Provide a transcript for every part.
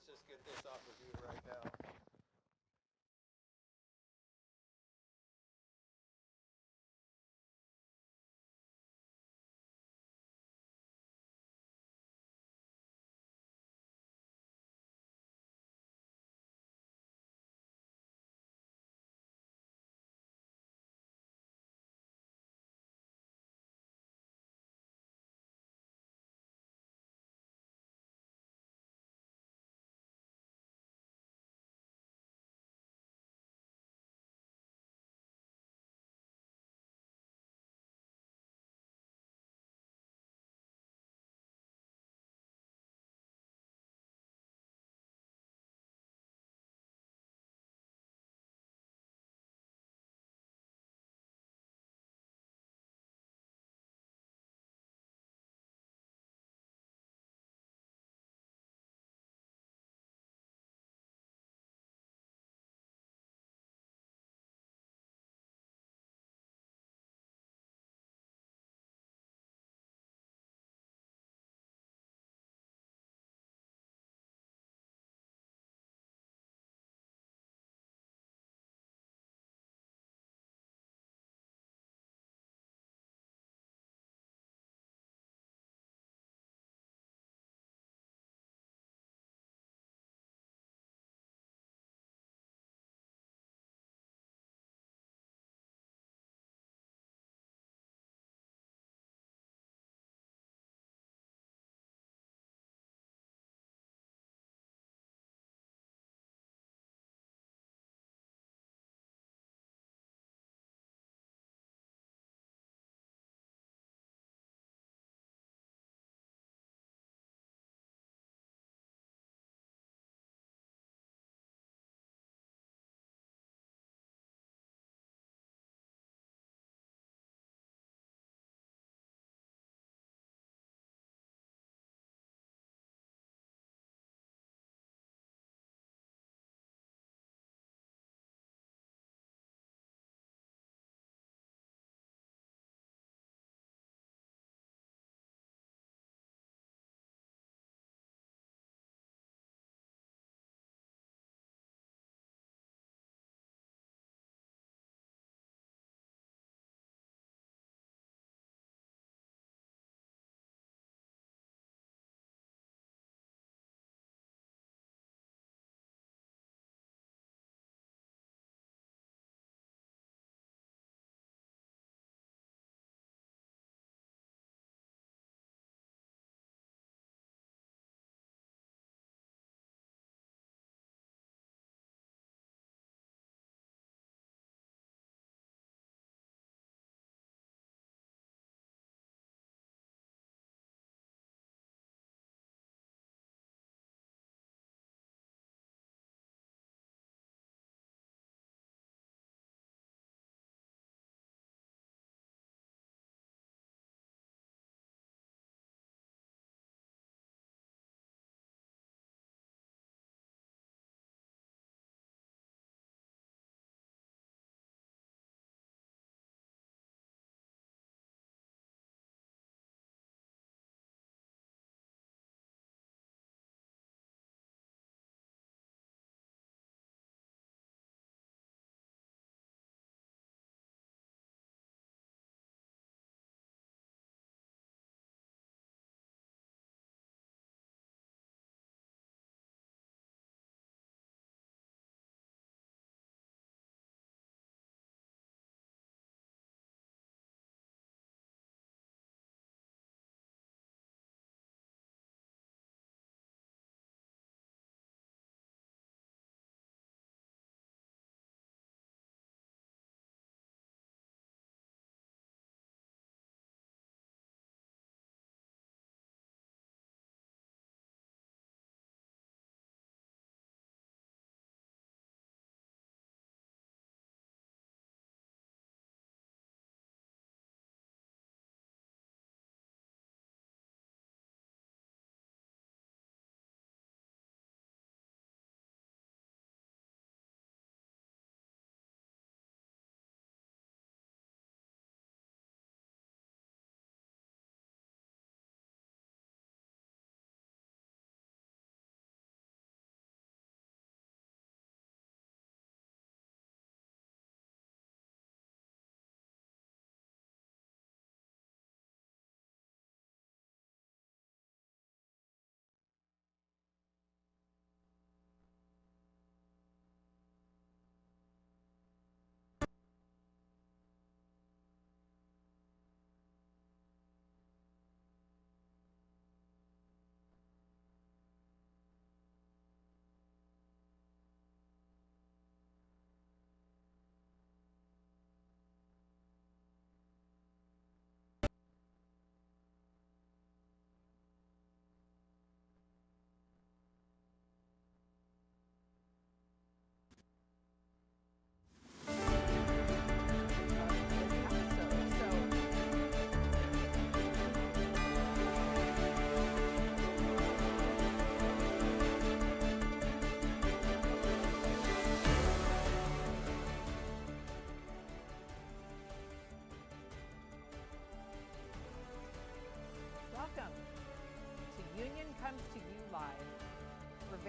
let's just get this off of you right now.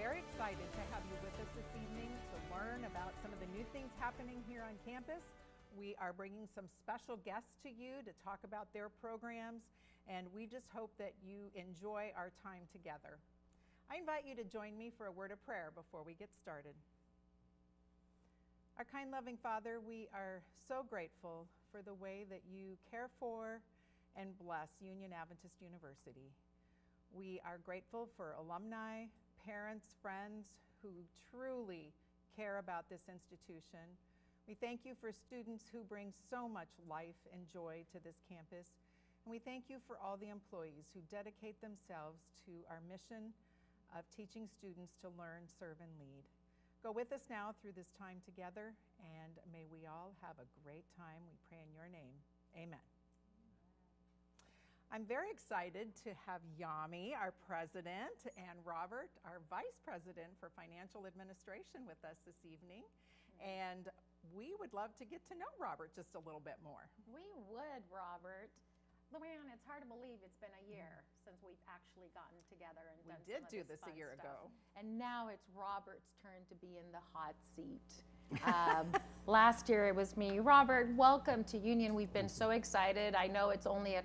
very excited to have you with us this evening to learn about some of the new things happening here on campus. We are bringing some special guests to you to talk about their programs, and we just hope that you enjoy our time together. I invite you to join me for a word of prayer before we get started. Our kind, loving Father, we are so grateful for the way that you care for and bless Union Adventist University. We are grateful for alumni, parents, friends who truly care about this institution. We thank you for students who bring so much life and joy to this campus. And we thank you for all the employees who dedicate themselves to our mission of teaching students to learn, serve, and lead. Go with us now through this time together, and may we all have a great time. We pray in your name. Amen. I'm very excited to have Yami, our president, and Robert, our vice president for financial administration, with us this evening. And we would love to get to know Robert just a little bit more. We would, Robert. Luann, it's hard to believe it's been a year since we've actually gotten together and done some of this We did do this a year stuff. ago. And now it's Robert's turn to be in the hot seat. Last year it was me. Robert, welcome to Union. We've been so excited. I know it's only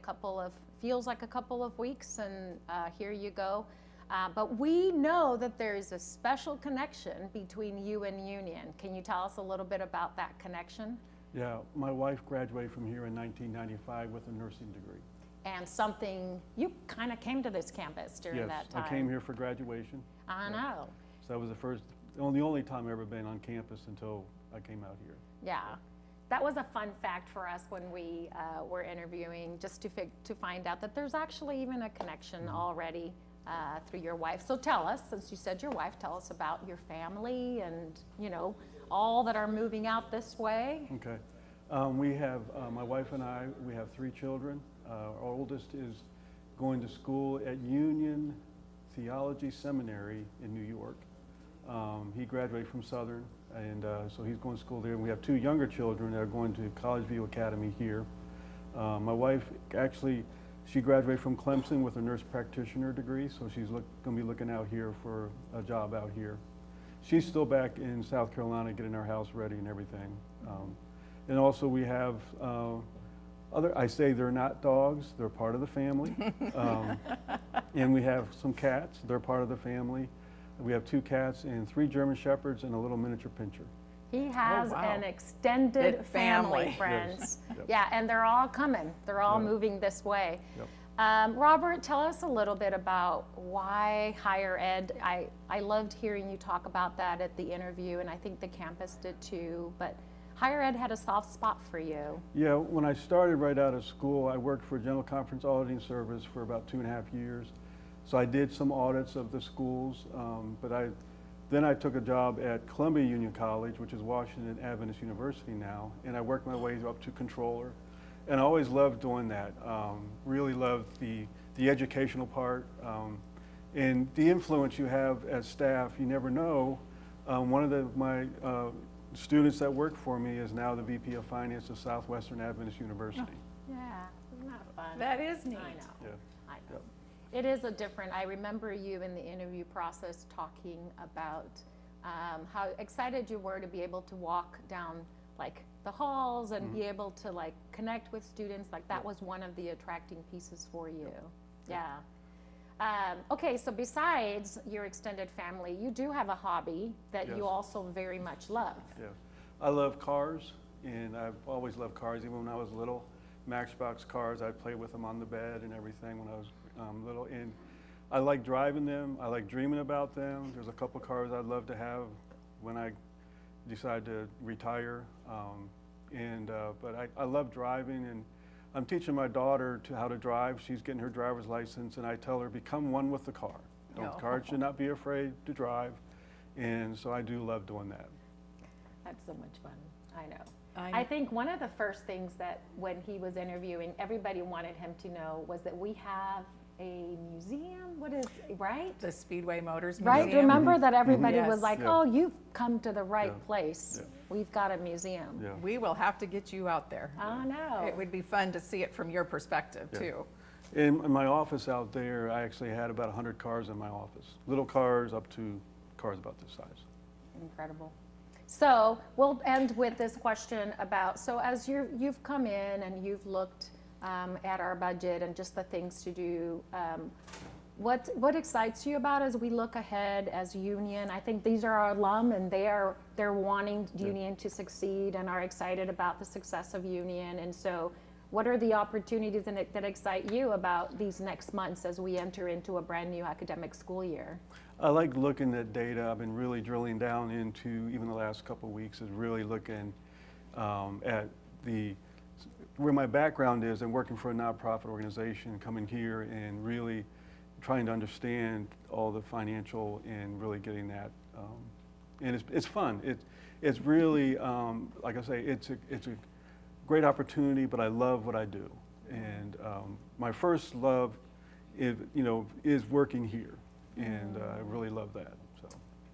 feels like a couple of weeks, and here you go. But we know that there is a special connection between you and Union. Can you tell us a little bit about that connection? Yeah, my wife graduated from here in 1995 with a nursing degree. And you kind of came to this campus during that time. Yes, I came here for graduation. I know. So that was the only time I've ever been on campus until I came out here. Yeah, that was a fun fact for us when we were interviewing, just to find out that there's actually even a connection already through your wife. So tell us, since you said your wife, tell us about your family and, all that are moving out this way. Okay. We have, my wife and I, we have 3 children. Our oldest is going to school at Union Theology Seminary in New York. He graduated from Southern, and so he's going to school there. And we have 2 younger children that are going to College View Academy here. My wife, actually, she graduated from Clemson with a nurse practitioner degree, so she's going to be looking out here for a job out here. She's still back in South Carolina getting our house ready and everything. And also we have I say they're not dogs, they're part of the family. And we have some cats, they're part of the family. We have 2 cats and 3 German Shepherds and a little miniature pincher. He has an extended family, friends. Yes. Yep. Yeah, and they're all coming. They're all moving this way. Yep. Robert, tell us a little bit about why higher ed. I loved hearing you talk about that at the interview, and I think the campus did too, but higher ed had a soft spot for you. Yeah, when I started right out of school, I worked for General Conference Auditing Service for about 2.5 years. So I did some audits of the schools, but then I took a job at Columbia Union College, which is Washington Adventist University now, and I worked my way up to controller. And I always loved doing that. Really loved the educational part and the influence you have as staff. You never know. One of my students that work for me is now the VP of Finance of Southwestern Adventist University. Yeah, isn't that fun? That is neat. I know. Yeah. I know. Yep. It is I remember you in the interview process talking about how excited you were to be able to walk down the halls and be able to connect with students. That was one of the attracting pieces for you. Yeah. Okay, so besides your extended family, you do have a hobby that you also very much love. Yeah, I love cars, and I've always loved cars. Even when I was little, Matchbox cars, I'd play with them on the bed and everything when I was little. And I like driving them. I like dreaming about them. There's a couple cars I'd love to have when I decide to retire. But I love driving, and I'm teaching my daughter how to drive. She's getting her driver's license, and I tell her, become one with the car. The car should not be afraid to drive. And so I do love doing that. That's so much fun. I know. I think one of the first things that when he was interviewing, everybody wanted him to know was that we have a museum. What is, right? The Speedway Motors Right. Museum. Remember that everybody Yes. was like, Yeah. oh, you've come to the right Yeah. place. Yeah. We've got a museum. Yeah. We will have to get you out there. I know. It would be fun to see it from your perspective, Yeah. too. In my office out there, I actually had about 100 cars in my office. Little cars up to cars about this size. Incredible. So we'll end with this question about, so as you've come in and you've looked at our budget and just the things to do, what excites you about as we look ahead as Union? I think these are our alum, and they're wanting Union to succeed and are excited about the success of Union. And so what are the opportunities that excite you about these next months as we enter into a brand new academic school year? I like looking at data. I've been really drilling down into, even the last couple of weeks, is really looking at where my background is and working for a nonprofit organization, coming here and really trying to understand all the financial and really getting that. And it's fun. It's really, like I say, it's a great opportunity, but I love what I do. And my first love is working here. And I really love that. So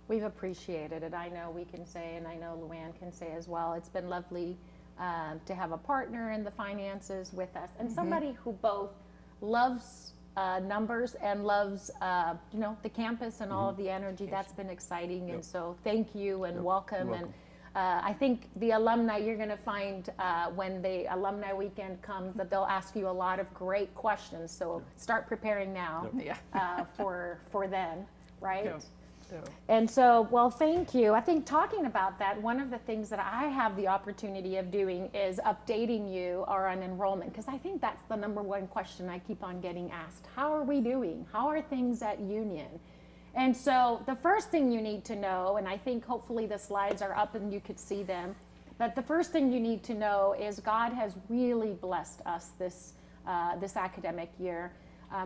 we've appreciated it. I know we can say, and I know Luann can say as well, it's been lovely to have a partner in the finances with us, and somebody who both loves numbers and loves the campus and all of the energy. That's been exciting. And so thank you and welcome. And I think the alumni, you're going to find when the alumni weekend comes that they'll ask you a lot of great questions. So start preparing now for then, right? And so, well, thank you. I think talking about that, one of the things that I have the opportunity of doing is updating you on enrollment, because I think that's the number one question I keep on getting asked. How are we doing? How are things at Union? And so the first thing you need to know, and I think hopefully the slides are up and you could see them, but the first thing you need to know is God has really blessed us this academic year.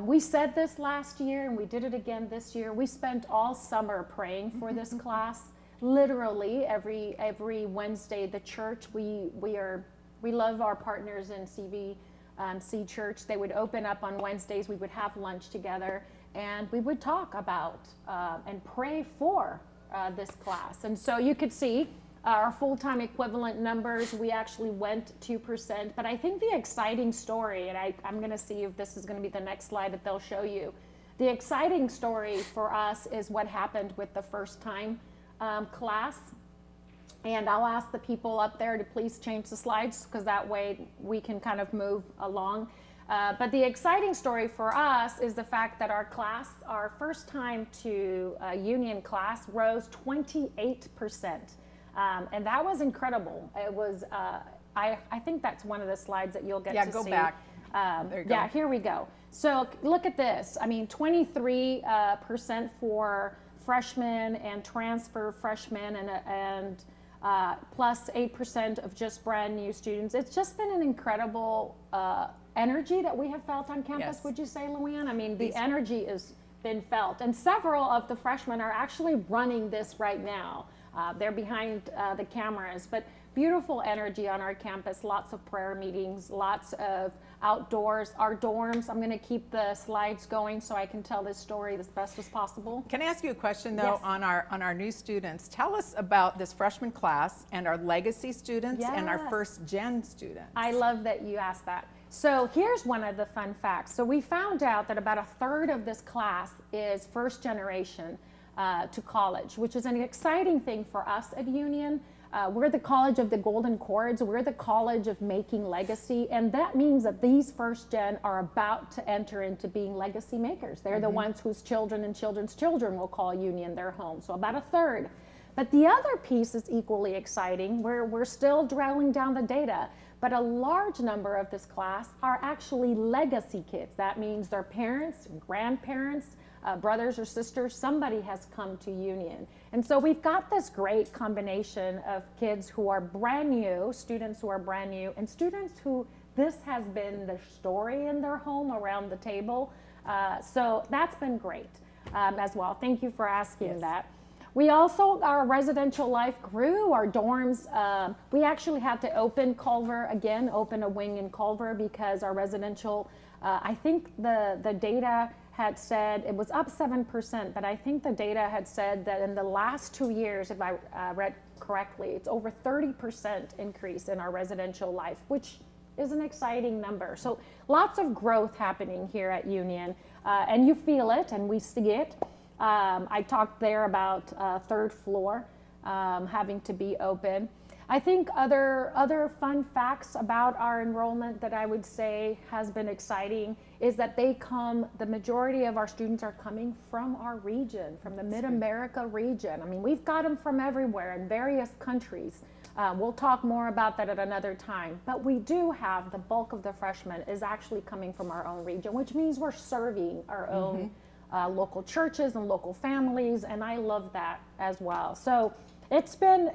We said this last year and we did it again this year. We spent all summer praying for this class. Literally every Wednesday, the church, we love our partners in CVC Church. They would open up on Wednesdays. We would have lunch together and we would talk about and pray for this class. And so you could see our full-time equivalent numbers, we actually went 2%. But I think the exciting story, and I'm going to see if this is going to be the next slide that they'll show you. The exciting story for us is what happened with the first-time class. And I'll ask the people up there to please change the slides, because that way we can kind of move along. But the exciting story for us is the fact that our first time to Union class rose 28%. And that was incredible. It was, I think that's one of the slides that you'll get to see. Yeah, go back. There you go. Yeah, here we go. So look at this. I mean, 23% for freshmen and transfer freshmen and plus 8% of just brand new students. It's just been an incredible energy that we have felt on campus, Yes. Would you say, Luann? I mean, the energy has been felt. And several of the freshmen are actually running this right now. They're behind the cameras, but beautiful energy on our campus, lots of prayer meetings, lots of outdoors. Our dorms, I'm going to keep the slides going so I can tell this story as best as possible. Can I ask you a question though? Yes. On our new students? Tell us about this freshman class and our legacy students and our Yes. first gen students. I love that you asked that. So here's one of the fun facts. So we found out that about a third of this class is first generation to college, which is an exciting thing for us at Union. We're the college of the golden cords. We're the college of making legacy. And that means that these first gen are about to enter into being legacy makers. They're the ones whose children and children's children will call Union their home. So about a third. But the other piece is equally exciting. We're still drilling down the data. But a large number of this class are actually legacy kids. That means their parents, grandparents, brothers or sisters, somebody has come to Union. And so we've got this great combination of kids who are brand new, students who are brand new, and students who this has been the story in their home around the table. So that's been great as well. Thank you for asking that. We also, our residential life grew, our dorms, we actually had to open a wing in Culver because our residential, I think the data had said, it was up 7%, but I think the data had said that in the last 2 years, if I read correctly, it's over 30% increase in our residential life, which is an exciting number. So lots of growth happening here at Union, and you feel it and we see it. I talked there about third floor having to be open. I think other fun facts about our enrollment that I would say has been exciting is that the majority of our students are coming from our region, from the Mid-America region. I mean, we've got them from everywhere in various countries. We'll talk more about that at another time. But we do have the bulk of the freshmen is actually coming from our own region, which means we're serving our own local churches and local families, and I love that as well. So it's been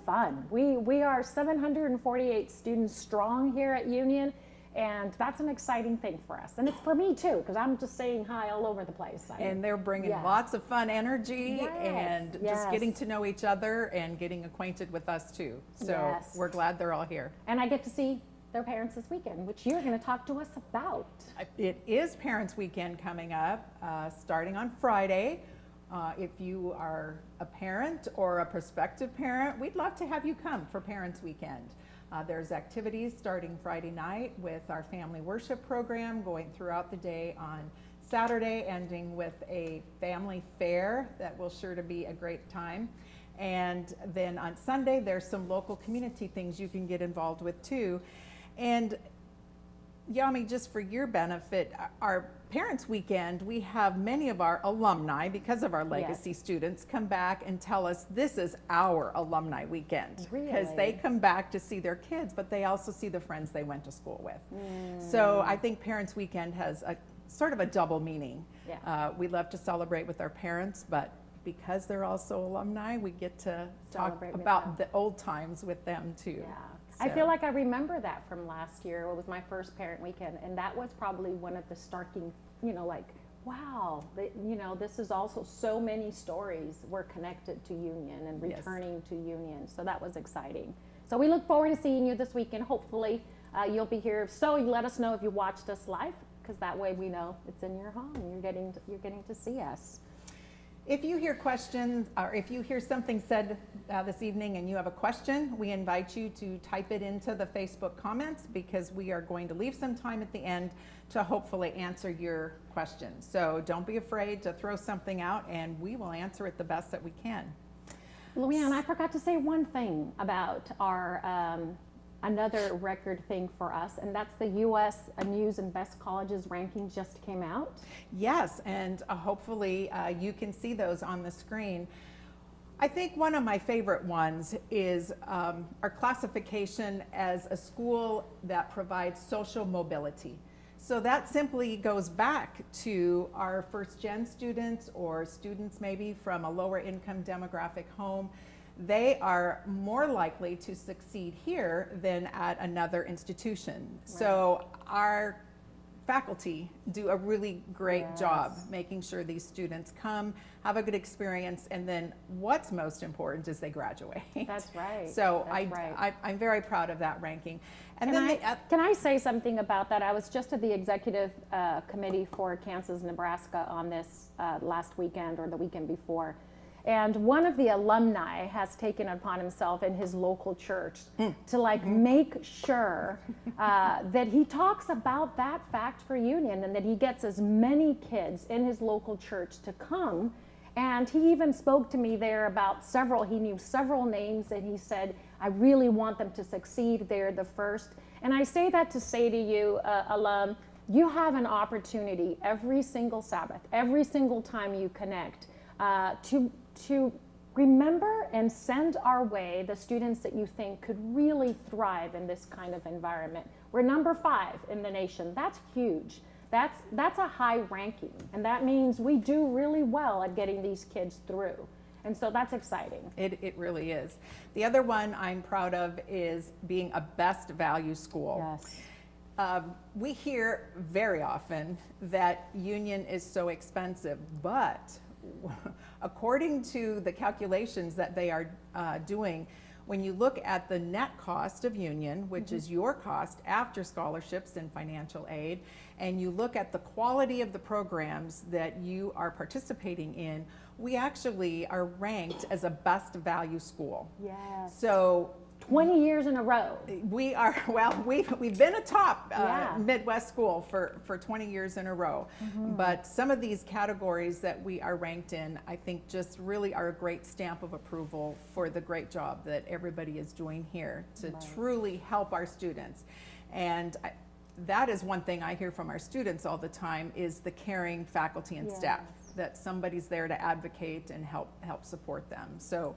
fun. We are 748 students strong here at Union, and that's an exciting thing for us. And it's for me too, because I'm just saying hi all over the place. And they're bringing lots of fun energy and just getting to know each other and getting acquainted with us too. So we're glad they're all here. And I get to see their parents this weekend, which you're going to talk to us about. It is Parents Weekend coming up, starting on Friday. If you are a parent or a prospective parent, we'd love to have you come for Parents Weekend. There's activities starting Friday night with our family worship program going throughout the day on Saturday, ending with a family fair that will sure to be a great time. And then on Sunday, there's some local community things you can get involved with too. And Yami, just for your benefit, our Parents Weekend, we have many of our alumni, because of our legacy students, come back and tell us this is our alumni weekend. Because they come back to see their kids, but they also see the friends they went to school with. So I think Parents Weekend has a sort of a double meaning. We love to celebrate with our parents, but because they're also alumni, we get to talk about the old times with them too. I feel like I remember that from last year. It was my first parent weekend, and that was probably one of the starking, like, wow, this is also so many stories were connected to Union and returning to Union. So that was exciting. So we look forward to seeing you this weekend. Hopefully you'll be here. If so, you let us know if you watched us live, because that way we know it's in your home and you're getting to see us. If you hear questions, or if you hear something said this evening and you have a question, we invite you to type it into the Facebook comments, because we are going to leave some time at the end to hopefully answer your questions. So don't be afraid to throw something out, and we will answer it the best that we can. Luann, I forgot to say one thing about our another record thing for us, and that's the U.S. News and Best Colleges ranking just came out. Yes, and hopefully you can see those on the screen. I think one of my favorite ones is our classification as a school that provides social mobility. So that simply goes back to our first-gen students, or students maybe from a lower income demographic home. They are more likely to succeed here than at another institution. So our faculty do a really great job making sure these students come, have a good experience, and then what's most important is they graduate. That's right. So I'm very proud of that ranking. And can I say something about that? I was just at the executive committee for Kansas, Nebraska on this last weekend or the weekend before. And one of the alumni has taken upon himself in his local church to make sure that he talks about that fact for Union, and that he gets as many kids in his local church to come. And he even spoke to me there about he knew several names, and he said, I really want them to succeed. They're the first. And I say that to say to you, alum, you have an opportunity every single Sabbath, every single time you connect, to remember and send our way the students that you think could really thrive in this kind of environment. We're number 5 in the nation. That's huge. That's a high ranking, and that means we do really well at getting these kids through. And so that's exciting. It really is. The other one I'm proud of is being a best value school. Yes. We hear very often that Union is so expensive, but according to the calculations that they are doing, when you look at the net cost of Union, which is your cost after scholarships and financial aid, and you look at the quality of the programs that you are participating in, we actually are ranked as a best value school. Yes. So 20 years in a row. We are, well, we've been a top Yeah. Midwest school for 20 years in a row. But some of these categories that we are ranked in, I think just really are a great stamp of approval for the great job that everybody is doing here to truly help our students. And that is one thing I hear from our students all the time, is the caring faculty and staff, that somebody's there to advocate and help support them. So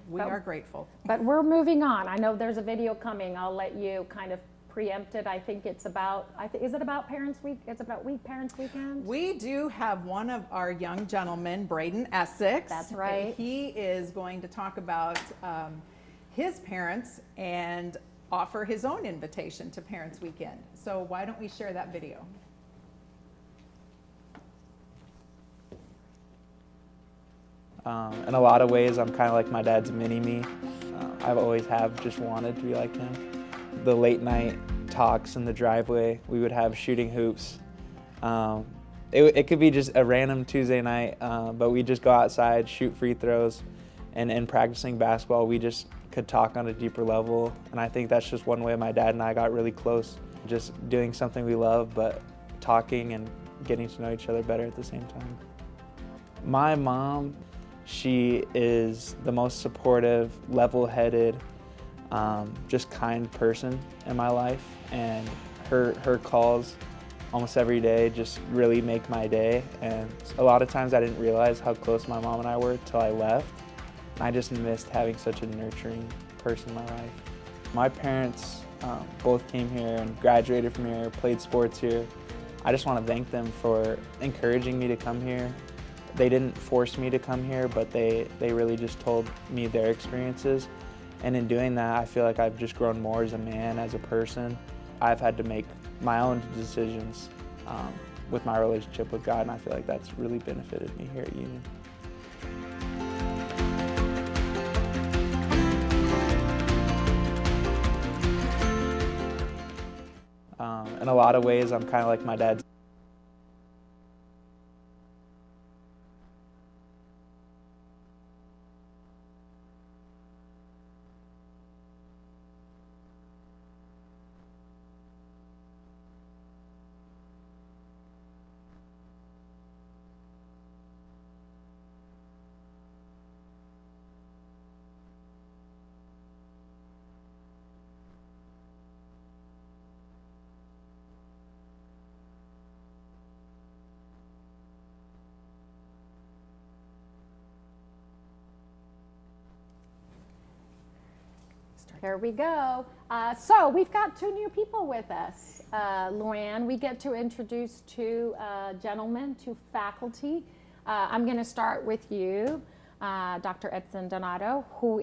we are grateful. But we're moving on. I know there's a video coming. I'll let you kind of preempt it. I think it's about, is it about Parents Week? It's about Parents Weekend? We do have one of our young gentlemen, Braden Essex. That's right. He is going to talk about his parents and offer his own invitation to Parents Weekend. So why don't we share that video? In a lot of ways, I'm kind of like my dad's mini-me. I've always just wanted to be like him. The late night talks in the driveway, we would have shooting hoops. It could be just a random Tuesday night, but we just go outside, shoot free throws, and in practicing basketball, we just could talk on a deeper level. And I think that's just one way my dad and I got really close, just doing something we love, but talking and getting to know each other better at the same time. My mom, she is the most supportive, level-headed, just kind person in my life, and her calls almost every day just really make my day. And a lot of times I didn't realize how close my mom and I were till I left. I just missed having such a nurturing person in my life. My parents both came here and graduated from here, played sports here. I just want to thank them for encouraging me to come here. They didn't force me to come here, but they really just told me their experiences. And in doing that, I feel like I've just grown more as a man, as a person. I've had to make my own decisions with my relationship with God, and I feel like that's really benefited me here at Union. In a lot of ways, I'm kind of like my dad's. Here we go. So we've got two new people with us. Luann, we get to introduce two gentlemen, two faculty. I'm going to start with you, Dr. Edson Donato, who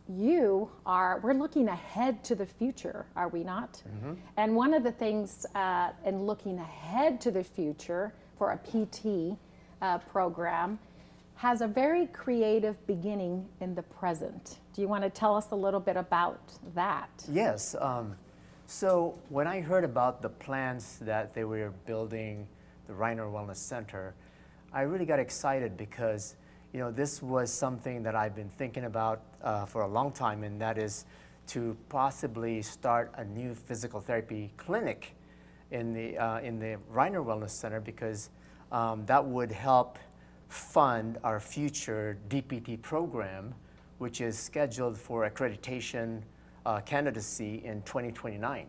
we're looking ahead to the future, are we not? Mm-hmm. And one of the things in looking ahead to the future for a PT program has a very creative beginning in the present. Do you want to tell us a little bit about that? Yes. So when I heard about the plans that they were building the Reiner Wellness Center, I really got excited because, this was something that I've been thinking about for a long time, and that is to possibly start a new physical therapy clinic in the Reiner Wellness Center, because that would help fund our future DPT program, which is scheduled for accreditation candidacy in 2029.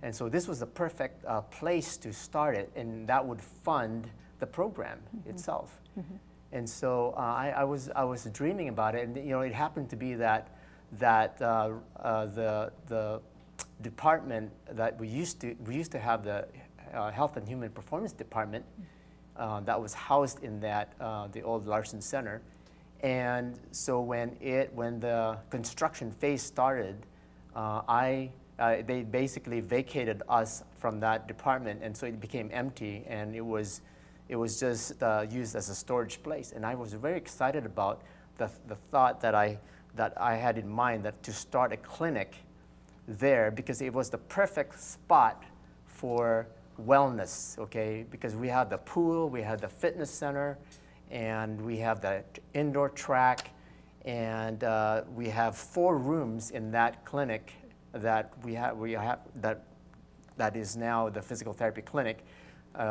And so this was the perfect place to start it, and that would fund the program itself. And so I was dreaming about it, and it happened to be that the department that we used to have, the Health and Human Performance Department, that was housed in the old Larson Center. And so when the construction phase started, they basically vacated us from that department, and so it became empty, and it was just used as a storage place. And I was very excited about the thought that I had in mind, that to start a clinic there, because it was the perfect spot for wellness, okay? Because we have the pool, we have the fitness center, and we have the indoor track, And we have 4 rooms in that clinic that that is now the physical therapy clinic.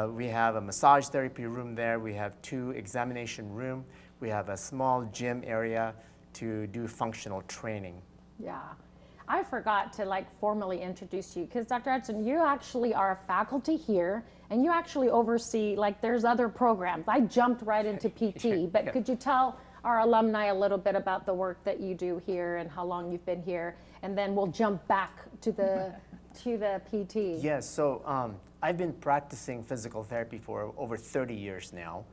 We have a massage therapy room there. We have 2 examination room. We have a small gym area to do functional training. Yeah. I forgot to like formally introduce you because Dr. Hudson, you actually are a faculty here and you actually oversee, like there's other programs. I jumped right into PT, but could you tell our alumni a little bit about the work that you do here and how long you've been here? And then we'll jump back to the PT. Yes, so I've been practicing physical therapy for over 30 years now.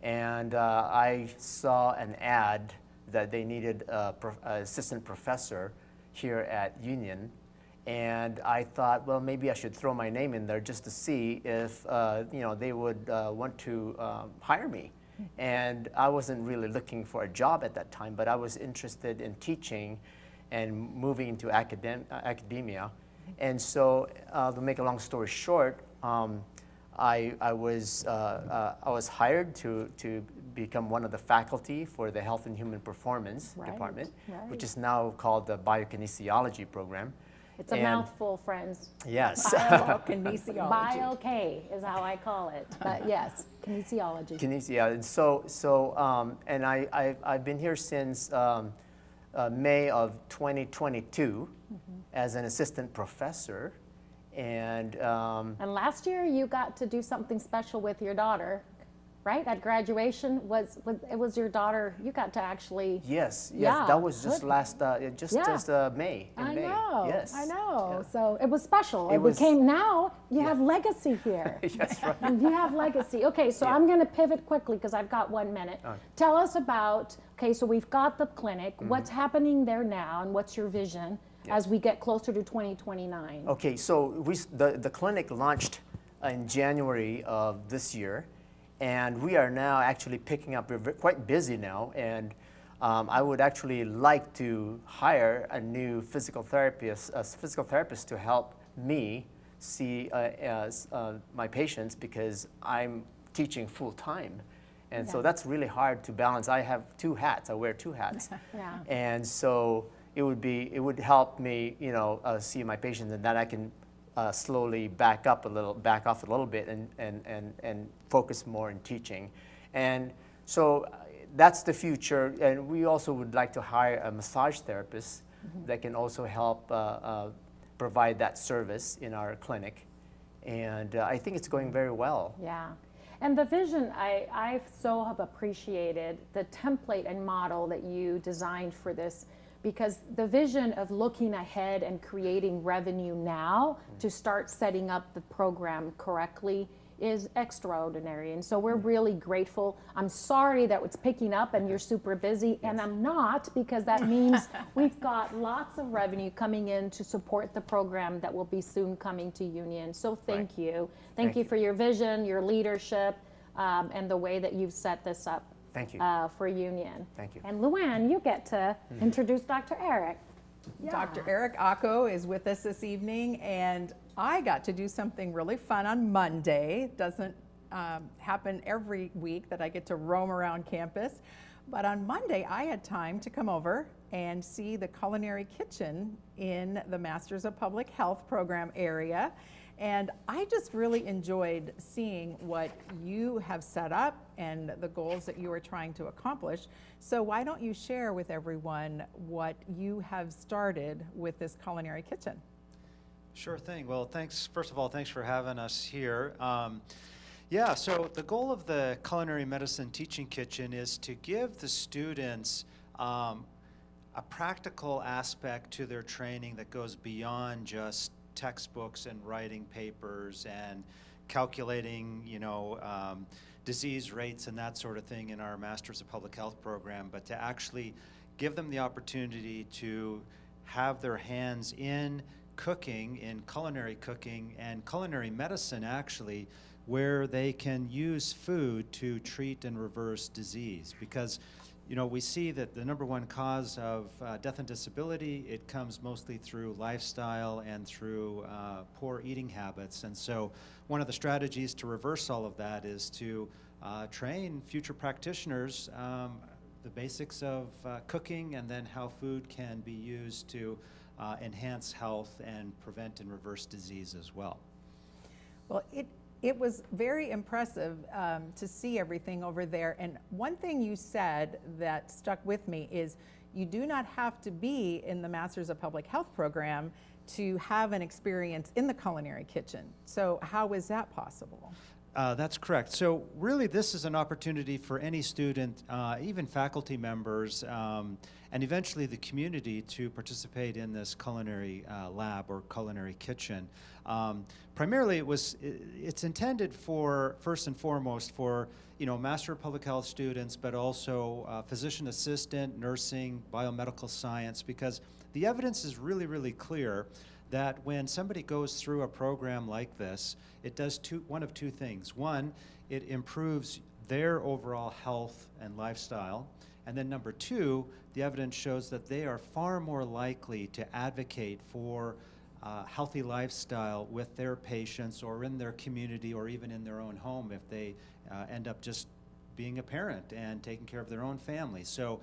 And I saw an ad that they needed an assistant professor here at Union, and I thought, well, maybe I should throw my name in there just to see if they would want to hire me. And I wasn't really looking for a job at that time, but I was interested in teaching and moving into academia. And so, to make a long story short, I was hired to become one of the faculty for the Health and Human Performance Department, which is now called the Biokinesiology program. It's a mouthful, friends. Yes. Biokinesiology. Bio-K is how I call it, but yes, kinesiology. And so and I've been here since May of 2022 as an assistant professor. And last year you got to do something special with your daughter, right? At graduation, it was your daughter. You got to actually. Yes, Yeah, that was just good. last May. In I May. know. Yes. I know. Yeah. So it was special. It was- became now you have legacy here. Yes, right. And you have legacy. Okay, so Yeah. I'm going to pivot quickly because I've got 1 minute. Okay. Tell us about. Okay, so we've got the clinic. What's happening there now, and what's your vision as we get closer to 2029? Okay, so the clinic launched in January of this year, and we are now actually picking up. We're quite busy now, and I would actually like to hire a new physical therapist to help me see my patients because I'm teaching full time. And so that's really hard to balance. I have 2 hats. I wear 2 hats. Yeah. And so it would help me, see my patients, and then I can slowly back off a little bit and focus more in teaching. And so that's the future. And we also would like to hire a massage therapist that can also help provide that service in our clinic. And I think it's going very well. Yeah. And the vision, I so have appreciated the template and model that you designed for this, because the vision of looking ahead and creating revenue now to start setting up the program correctly is extraordinary. And so we're really grateful. I'm sorry that it's picking up and you're super busy, and I'm not, because that means we've got lots of revenue coming in to support the program that will be soon coming to Union. So thank you. Thank you for your vision, your leadership, and the way that you've set this up. Thank you. For Union. Thank you. And Luann, you get to introduce Dr. Eric. Dr. Eric Acco is with us this evening, and I got to do something really fun on Monday. It doesn't happen every week that I get to roam around campus, but on Monday I had time to come over and see the culinary kitchen in the Masters of Public Health program area. And I just really enjoyed seeing what you have set up and the goals that you are trying to accomplish. So why don't you share with everyone what you have started with this culinary kitchen? Sure thing. Well, first of all, thanks for having us here. So the goal of the Culinary Medicine Teaching Kitchen is to give the students a practical aspect to their training that goes beyond just textbooks and writing papers and calculating, disease rates and that sort of thing in our Masters of Public Health program, but to actually give them the opportunity to have their hands in cooking, in culinary cooking and culinary medicine, actually, where they can use food to treat and reverse disease. Because we see that the #1 cause of death and disability, it comes mostly through lifestyle and through poor eating habits. And so one of the strategies to reverse all of that is to train future practitioners the basics of cooking, and then how food can be used to enhance health and prevent and reverse disease as well. Well, it was very impressive to see everything over there. And one thing you said that stuck with me is you do not have to be in the Masters of Public Health program to have an experience in the culinary kitchen. So how is that possible? That's correct. So really this is an opportunity for any student, even faculty members, and eventually the community to participate in this culinary lab or culinary kitchen. Primarily it's intended for, first and foremost, for Master of Public Health students, but also physician assistant, nursing, biomedical science, because the evidence is really, really clear that when somebody goes through a program like this, it does one of two things. One, it improves their overall health and lifestyle. And then number two, the evidence shows that they are far more likely to advocate for healthy lifestyle with their patients or in their community or even in their own home if they end up just being a parent and taking care of their own family. So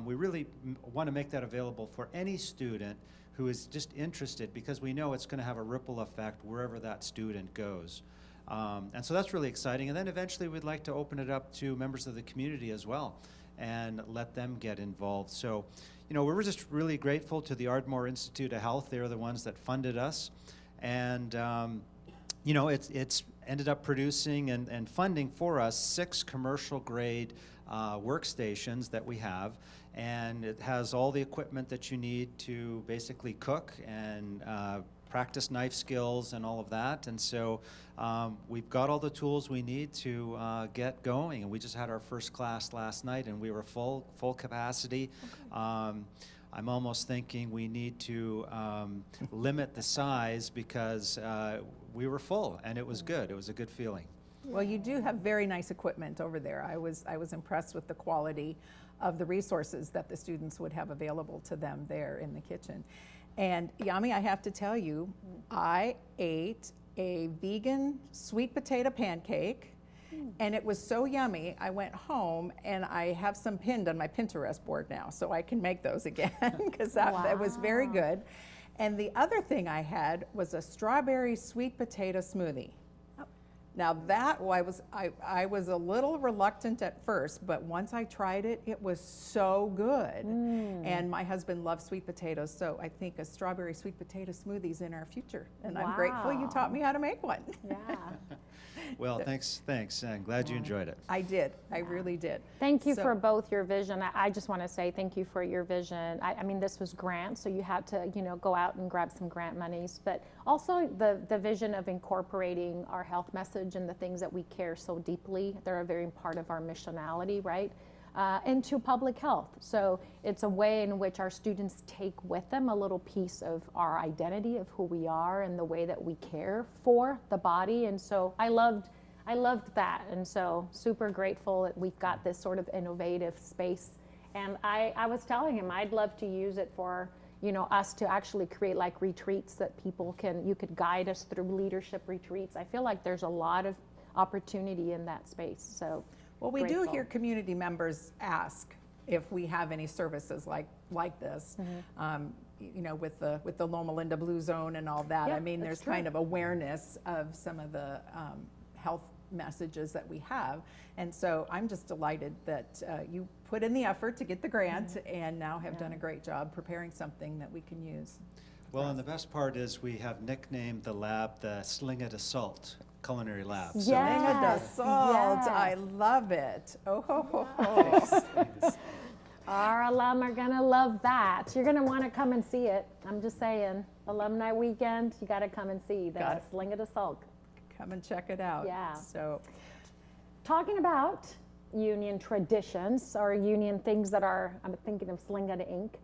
we really want to make that available for any student who is just interested, because we know it's going to have a ripple effect wherever that student goes. And so that's really exciting. And then eventually we'd like to open it up to members of the community as well and let them get involved. So, we're just really grateful to the Ardmore Institute of Health. They're the ones that funded us. And, it's ended up producing and funding for us 6 commercial grade workstations that we have. And it has all the equipment that you need to basically cook and practice knife skills and all of that. And so we've got all the tools we need to get going. And we just had our first class last night, and we were full capacity. Okay. I'm almost thinking we need to limit the size because we were full, and it was good. It was a good feeling. Well, you do have very nice equipment over there. I was impressed with the quality of the resources that the students would have available to them there in the kitchen. And Yami, I have to tell you, I ate a vegan sweet potato pancake, and it was so yummy. I went home and I have some pinned on my Pinterest board now, so I can make those again because that was very good. And the other thing I had was a strawberry sweet potato smoothie. Now that I was a little reluctant at first, but once I tried it, it was so good. And my husband loves sweet potatoes, so I think a strawberry sweet potato smoothie is in our future. And I'm grateful you taught me how to make one. Yeah. Well, thanks. I'm glad you enjoyed it. I did. I really did. Thank you for both your vision. I just want to say thank you for your vision. I mean, this was grant, so you had to, go out and grab some grant monies, but also the vision of incorporating our health message and the things that we care so deeply. They're a very part of our missionality, right? Into public health. So it's a way in which our students take with them a little piece of our identity of who we are and the way that we care for the body. And so I loved that. And so super grateful that we've got this sort of innovative space. And I was telling him I'd love to use it for, us to actually create like retreats that you could guide us through leadership retreats. I feel like there's a lot of opportunity in that space. So. Well, we do hear community members ask if we have any services like this, with the Loma Linda Blue Zone and all that. Yep, I mean, there's kind of awareness of some of the health messages that we have. And so I'm just delighted that you put in the effort to get the grant and now have done a great job preparing something that we can use. Well, and the best part is we have nicknamed the lab the Sling It Assault Culinary Lab. So Yes. Salt. I love it. Oh, ho, ho, ho. Our alum are gonna love that. You're gonna want to come and see it. I'm just saying, alumni weekend, you got to come and see the Sling It Assault. Come and check it out. Yeah. So, talking about union traditions or union things that are, I'm thinking of Sling It Inc.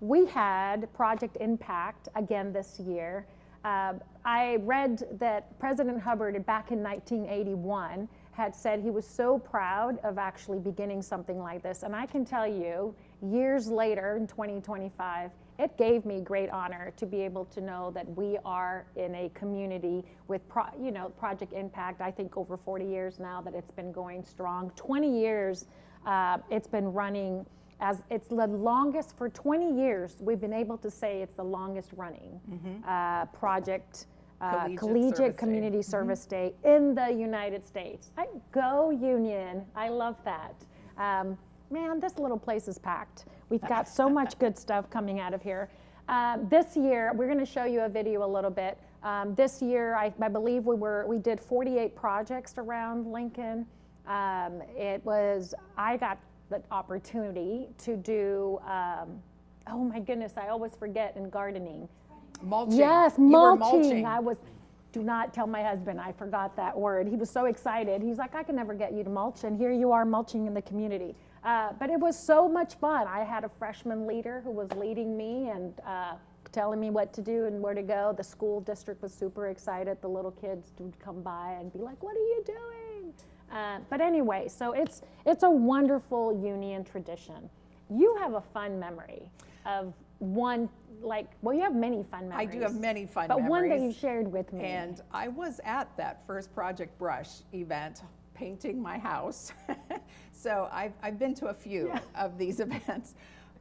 We had Project Impact again this year. I read that President Hubbard back in 1981 had said he was so proud of actually beginning something like this. And I can tell you, years later in 2025, it gave me great honor to be able to know that we are in a community with, Project Impact. I think over 40 years now that it's been going strong, 20 years It's been running as it's the longest for 20 years. We've been able to say it's the longest running project, collegiate Service community service day in the United States. Go Union! I love that. Man, this little place is packed. We've got so much good stuff coming out of here. This year, we're going to show you a video a little bit. This year, I believe we did 48 projects around Lincoln. I got the opportunity to do, oh my goodness, I always forget in gardening. Mulching. Yes, You were mulching. Do not tell my husband, I forgot that word. He was so excited. He's like, I can never get you to mulch, and here you are mulching in the community. But it was so much fun. I had a freshman leader who was leading me and telling me what to do and where to go. The school district was super excited. The little kids would come by and be like, what are you doing? But anyway, so it's a wonderful Union tradition. You have a fun memory of one, you have many fun memories. I do have many fun but memories. But one that you shared with me. And I was at that first Project Brush event painting my house. So I've been to a few of these events.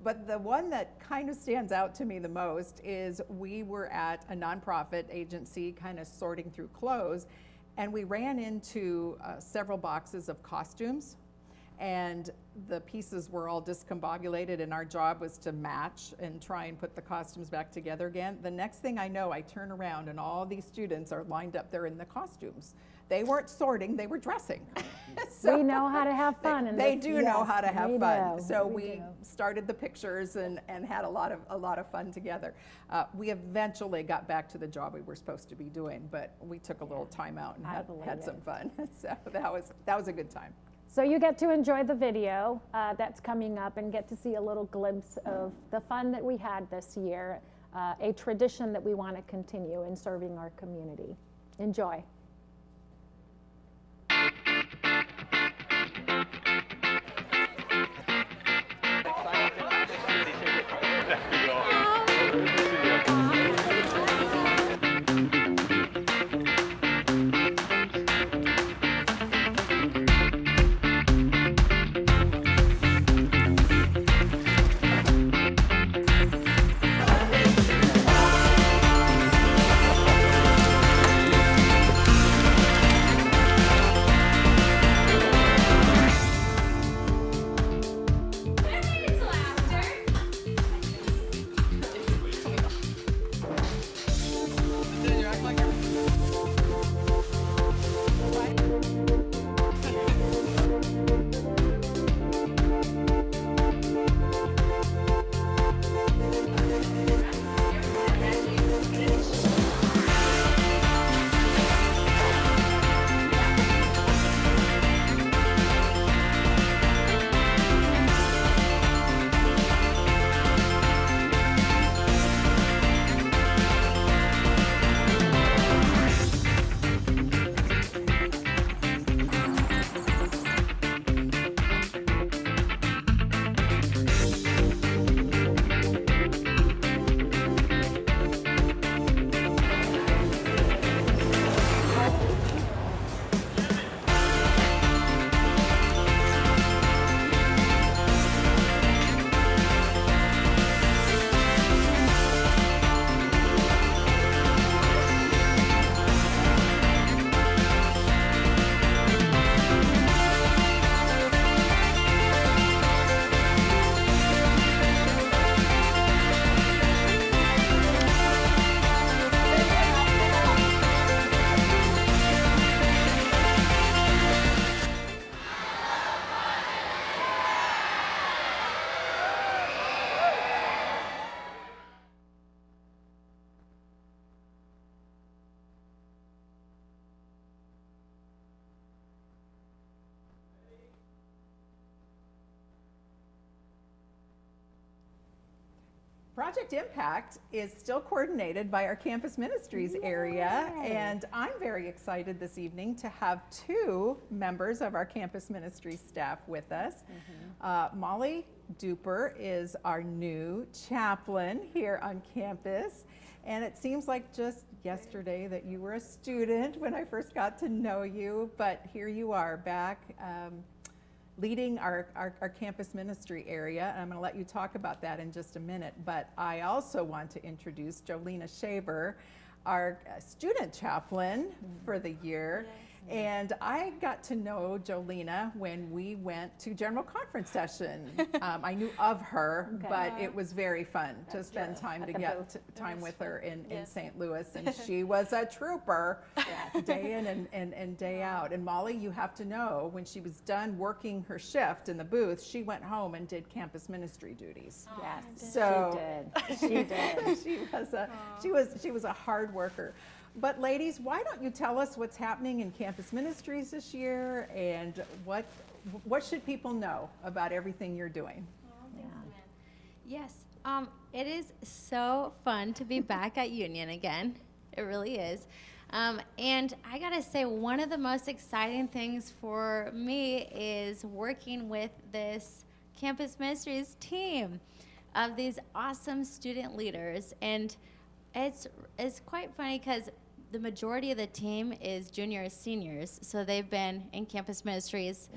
But the one that kind of stands out to me the most is we were at a nonprofit agency kind of sorting through clothes, and we ran into several boxes of costumes, and the pieces were all discombobulated, and our job was to match and try and put the costumes back together again. The next thing I know, I turn around and all these students are lined up there in the costumes. They weren't sorting, they were dressing. So we know how to have fun. They do know how to have fun. So we started the pictures and had a lot of fun together. We eventually got back to the job we were supposed to be doing, but we took a little time out and had some fun. So that was a good time. So you get to enjoy the video that's coming up and get to see a little glimpse of the fun that we had this year, a tradition that we want to continue in serving our community. Enjoy. Project Impact is still coordinated by our campus ministries area, and I'm very excited this evening to have two members of our campus ministry staff with us. Molly Duper is our new chaplain here on campus, and it seems like just yesterday that you were a student when I first got to know you, but here you are back leading our campus ministry area. And I'm going to let you talk about that in just a minute. But I also want to introduce Jolena Shaver, our student chaplain for the year. And I got to know Jolena when we went to General Conference session. I knew of her, but it was very fun to spend time time with her in St. Louis. And she was a trooper day in and day out. And Molly, you have to know, when she was done working her shift in the booth, she went home and did campus ministry duties. Yes, So she did. she was a hard worker. But ladies, why don't you tell us what's happening in campus ministries this year, and what should people know about everything you're doing? Yes, it is so fun to be back at Union again. It really is. And I gotta say, one of the most exciting things for me is working with this campus ministries team of these awesome student leaders. And it's quite funny because the majority of the team is juniors, seniors. So they've been in campus ministries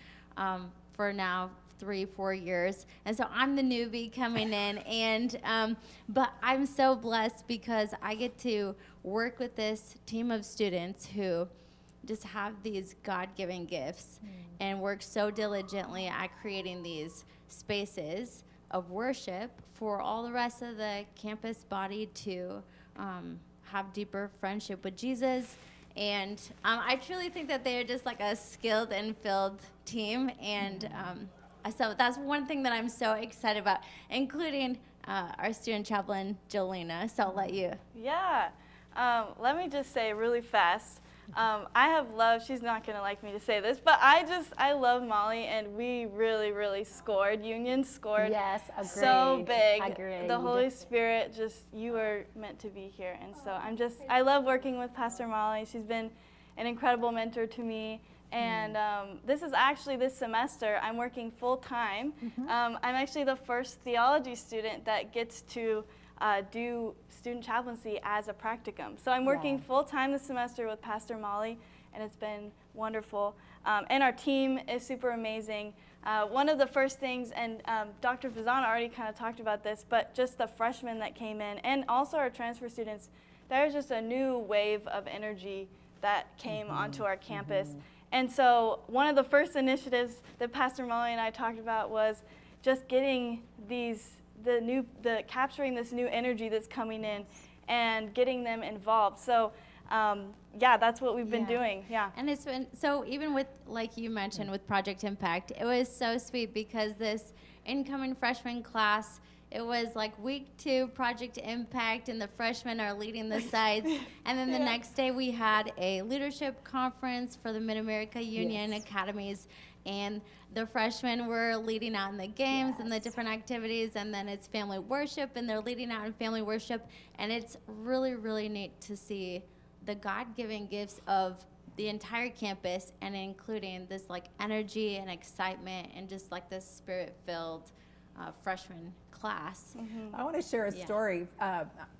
for now 3-4 years. And so I'm the newbie coming in. And but I'm so blessed because I get to work with this team of students who just have these God-given gifts and work so diligently at creating these spaces of worship for all the rest of the campus body to have deeper friendship with Jesus. And I truly think that they're just like a skilled and filled team. And so that's one thing that I'm so excited about, including our student chaplain, Jolena. So I'll let you. Yeah. Let me just say really fast, I have loved, she's not going to like me to say this, but I love Molly, and we really, really scored. Union scored so big. Agreed. The Holy Spirit, you were meant to be here. And so I love working with Pastor Molly. She's been an incredible mentor to me. And this semester, I'm working full time. I'm actually the first theology student that gets to do student chaplaincy as a practicum. So I'm working full time this semester with Pastor Molly, and it's been wonderful. And our team is super amazing. One of the first things, and Dr. Fazana already kind of talked about this, but just the freshmen that came in, and also our transfer students, there's just a new wave of energy that came onto our campus. And so one of the first initiatives that Pastor Molly and I talked about was just getting capturing this new energy that's coming in and getting them involved. So that's what we've been doing. And it's been, so even with, like you mentioned, with Project Impact, it was so sweet because this incoming freshman class, it was like week 2 Project Impact, and the freshmen are leading the sites. And then the next day we had a leadership conference for the Mid-America Union Academies, and the freshmen were leading out in the games and the different activities, and then it's family worship, and they're leading out in family worship. And it's really, really neat to see the God-given gifts of the entire campus, and including this like energy and excitement and just like this spirit-filled freshman class. I want to share a story.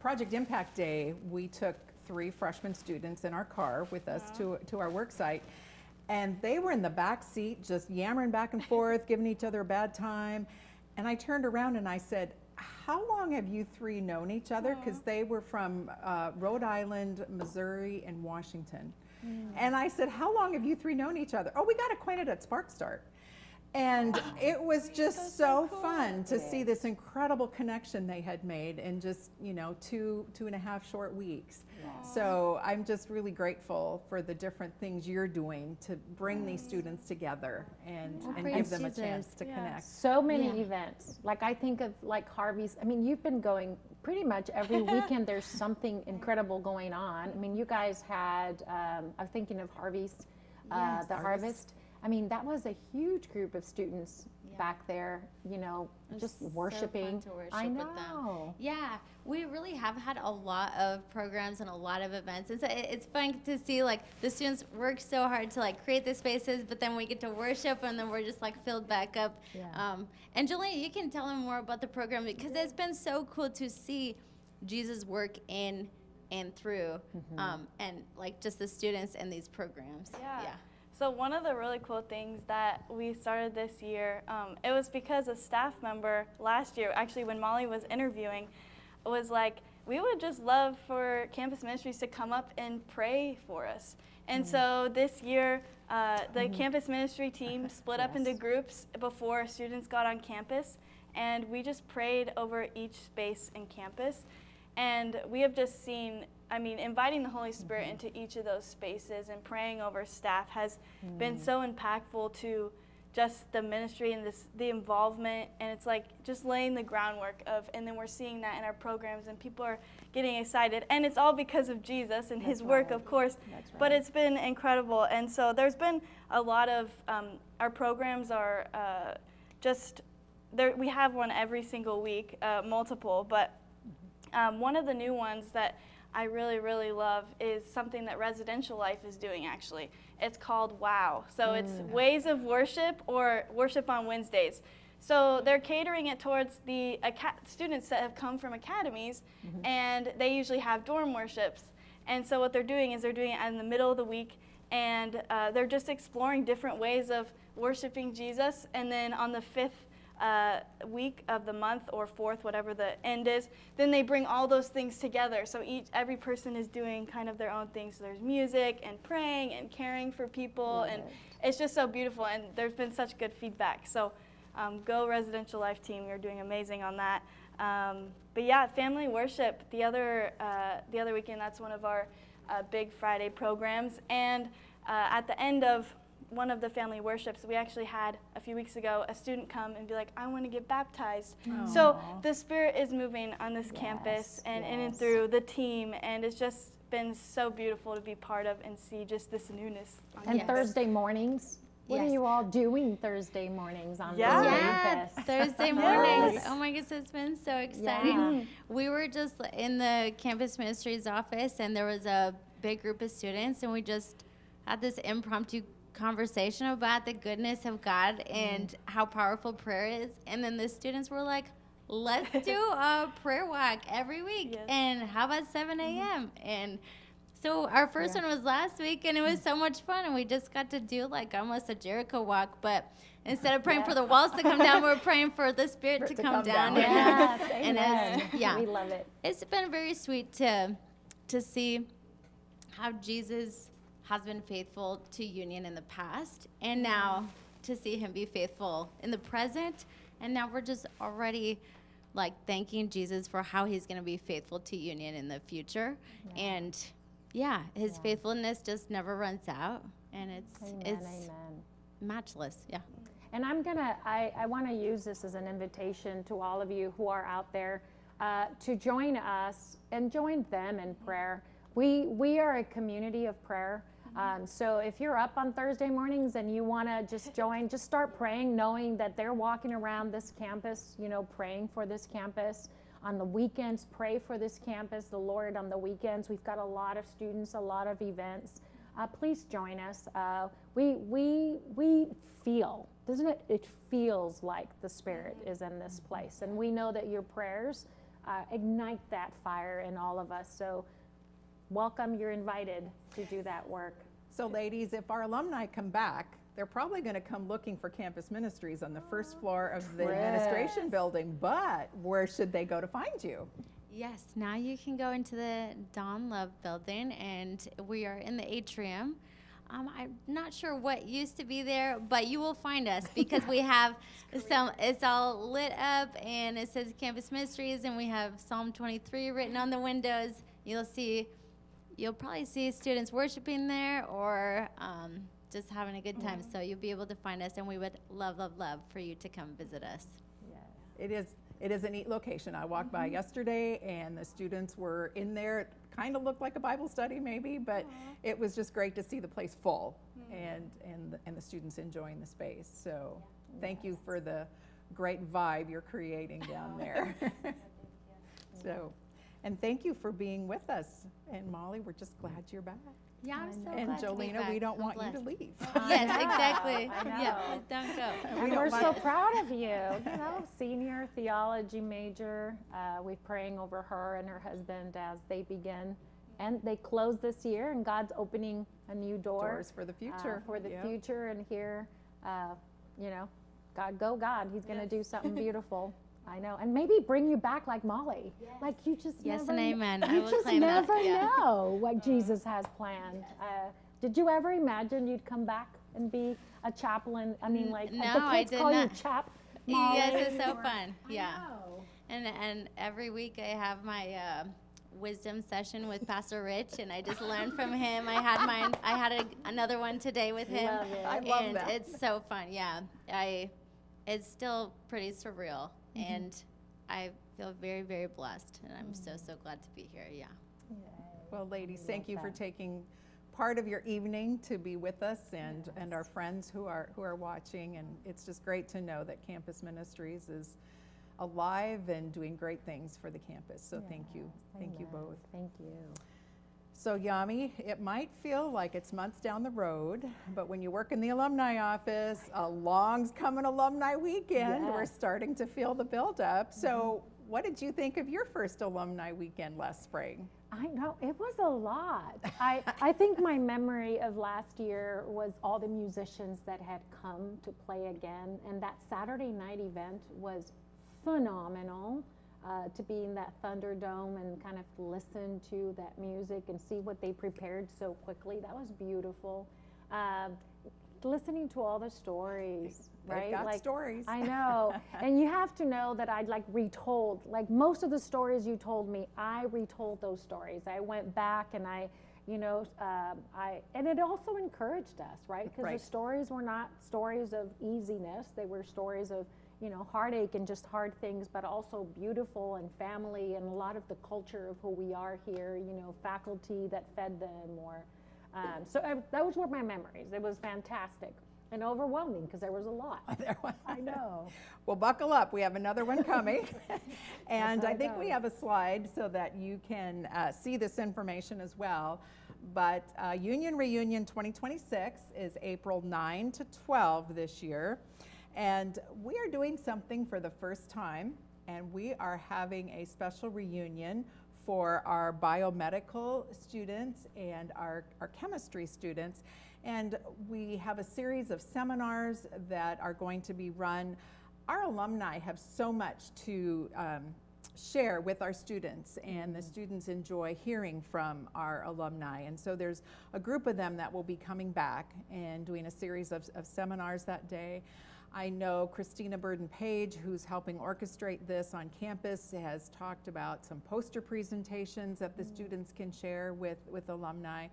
Project Impact Day, we took 3 freshman students in our car with us to our work site, and they were in the back seat just yammering back and forth, giving each other a bad time. And I turned around and I said, how long have you 3 known each other? Because they were from Rhode Island, Missouri, and Washington. And I said, how long have you 3 known each other? Oh, we got acquainted at Spark Start. And it was just so fun to see this incredible connection they had made in just, 2.5 short weeks. So I'm just really grateful for the different things you're doing to bring these students together and give them a chance to connect. So many events. Like I think of like Harvey's, I mean, you've been going pretty much every weekend. There's something incredible going on. I mean, you guys had, I'm thinking of Harvey's, the Harvest. I mean, that was a huge group of students back there, just worshiping. So fun to worship I know. with them. Yeah, we really have had a lot of programs and a lot of events. And so it's fun to see like the students work so hard to like create the spaces, but then we get to worship and then we're just like filled back up. And Jolene, you can tell them more about the program because it's been so cool to see Jesus work in and through and like just the students and these programs. So one of the really cool things that we started this year, it was because a staff member last year, actually when Molly was interviewing, was like, we would just love for campus ministries to come up and pray for us. And so this year, the campus ministry team split up into groups before students got on campus, and we just prayed over each space in campus. And we have just seen, I mean, inviting the Holy Spirit into each of those spaces and praying over staff has been so impactful to just the ministry and the involvement, and it's like just laying the groundwork of, and then we're seeing that in our programs, and people are getting excited, and it's all because of Jesus and His work, of course. But it's been incredible, and so there's been a lot of our programs are just there. We have one every single week, multiple, but one of the new ones that I really love is something that Residential Life is doing, actually. It's called WOW. So it's Ways of Worship, or Worship on Wednesdays. So they're catering it towards the students that have come from academies, and they usually have dorm worships. And so what they're doing is they're doing it in the middle of the week, and they're just exploring different ways of worshiping Jesus. And then on the 5th week of the month, or 4th, whatever the end is, then they bring all those things together. So every person is doing kind of their own thing. So there's music and praying and caring for people, and it's just so beautiful, and there's been such good feedback. So go Residential Life team, you're doing amazing on that. But yeah, family worship, the other weekend, that's one of our big Friday programs. And at the end of one of the family worships, we actually had a few weeks ago a student come and be like, I want to get baptized. So the Spirit is moving on this campus and in and through the team, and it's just been so beautiful to be part of and see just this newness on And campus. Thursday mornings, what are Yes. you all doing Thursday mornings on the Yeah, campus? Thursday mornings. Oh my goodness, it's been so exciting. Yeah. We were just in the campus ministry's office, and there was a big group of students, and we just had this impromptu conversation about the goodness of God and how powerful prayer is. And then the students were like, let's do a prayer walk every week. Yes. And how about 7 a.m.? And so our first one was last week, and it was so much fun. And we just got to do like almost a Jericho walk, but instead of praying for the walls to come down, we're praying for the Spirit to come down. Yes, And amen. yeah. We love it. It's been very sweet to see how Jesus has been faithful to Union in the past, and now to see Him be faithful in the present. And now we're just already like thanking Jesus for how He's going to be faithful to Union in the future. And yeah, His faithfulness just never runs out, and it's Amen. matchless. Yeah. And I want to use this as an invitation to all of you who are out there to join us and join them in prayer. We are a community of prayer. So if you're up on Thursday mornings and you want to just join, just start praying, knowing that they're walking around this campus, praying for this campus. On the weekends, pray for this campus, the Lord on the weekends. We've got a lot of students, a lot of events. Please join us. We feel, doesn't it? It feels like the Spirit is in this place. And we know that your prayers ignite that fire in all of us. So welcome, you're invited to do that work. So ladies, if our alumni come back, they're probably going to come looking for campus ministries on the first floor of the administration building, but where should they go to find you? Yes, now you can go into the Dawn Love building, and we are in the atrium. I'm not sure what used to be there, but you will find us because we have it's all lit up, and it says Campus Ministries, and we have Psalm 23 written on the windows. You'll probably see students worshiping there, or just having a good time. So you'll be able to find us, and we would love for you to come visit us. It is a neat location. I walked by yesterday, and the students were in there. It kind of looked like a Bible study maybe, but it was just great to see the place full and the students enjoying the space. So thank you for the great vibe you're creating down there. So, and thank you for being with us. And Molly, we're just glad you're back. Yeah, I'm so And glad to be Jolena, back. we don't I'm want you to blessed. leave. Yes, exactly. I know. Yeah, don't go. And we're so proud of you. Senior theology major. We're praying over her and her husband as they begin and they closed this year, and God's opening a new door. Doors for the future. For the Yep. future, and here, you know, God, He's going to do something beautiful. I know, and maybe bring you back like Molly. Like you just Yes never and amen. I You will just claim that, never yeah. know what Jesus has planned. Did you ever imagine you'd come back and be a chaplain? I mean, like No, the I kids did call not. you Chap Molly. Yes, it's so or- fun. Yeah. know. And every week I have my wisdom session with Pastor Rich, and I just learn from him. I had mine. I had another one today with him. Love it. I love and that. it's so fun. Yeah, it's still pretty surreal, and I feel very, very blessed, and I'm so glad to be here. Yeah. Well, ladies, thank you for taking part of your evening to be with us and our friends who are watching. And it's just great to know that Campus Ministries is alive and doing great things for the campus. So thank you. Thank you both. Thank you. So Yami, it might feel like it's months down the road, but when you work in the alumni office, along's coming alumni weekend. We're Yes. starting to feel the buildup. So what did you think of your first alumni weekend last spring? I know, it was a lot. I think my memory of last year was all the musicians that had come to play again, and that Saturday night event was phenomenal. To be in that Thunderdome and kind of listen to that music and see what they prepared so quickly, that was beautiful. Listening to all the stories, right? They've got stories. I know, and you have to know that I'd like retold, like most of the stories you told me, I retold those stories. I went back and and it also encouraged us, right? Because Right. the stories were not stories of easiness; they were stories of heartache and just hard things, but also beautiful and family and a lot of the culture of who we are here. Faculty that fed them, or those were my memories. It was fantastic and overwhelming because there was a lot. I know. Well, buckle up. We have another one coming. And how I it think we goes. have a slide so that you can see this information as well. But Union Reunion 2026 is April 9 to 12 this year. And we are doing something for the first time, and we are having a special reunion for our biomedical students and our chemistry students. And we have a series of seminars that are going to be run. Our alumni have so much to share with our students, and the students enjoy hearing from our alumni. And so there's a group of them that will be coming back and doing a series of seminars that day. I know Christina Burden-Page, who's helping orchestrate this on campus, has talked about some poster presentations that the students can share with alumni.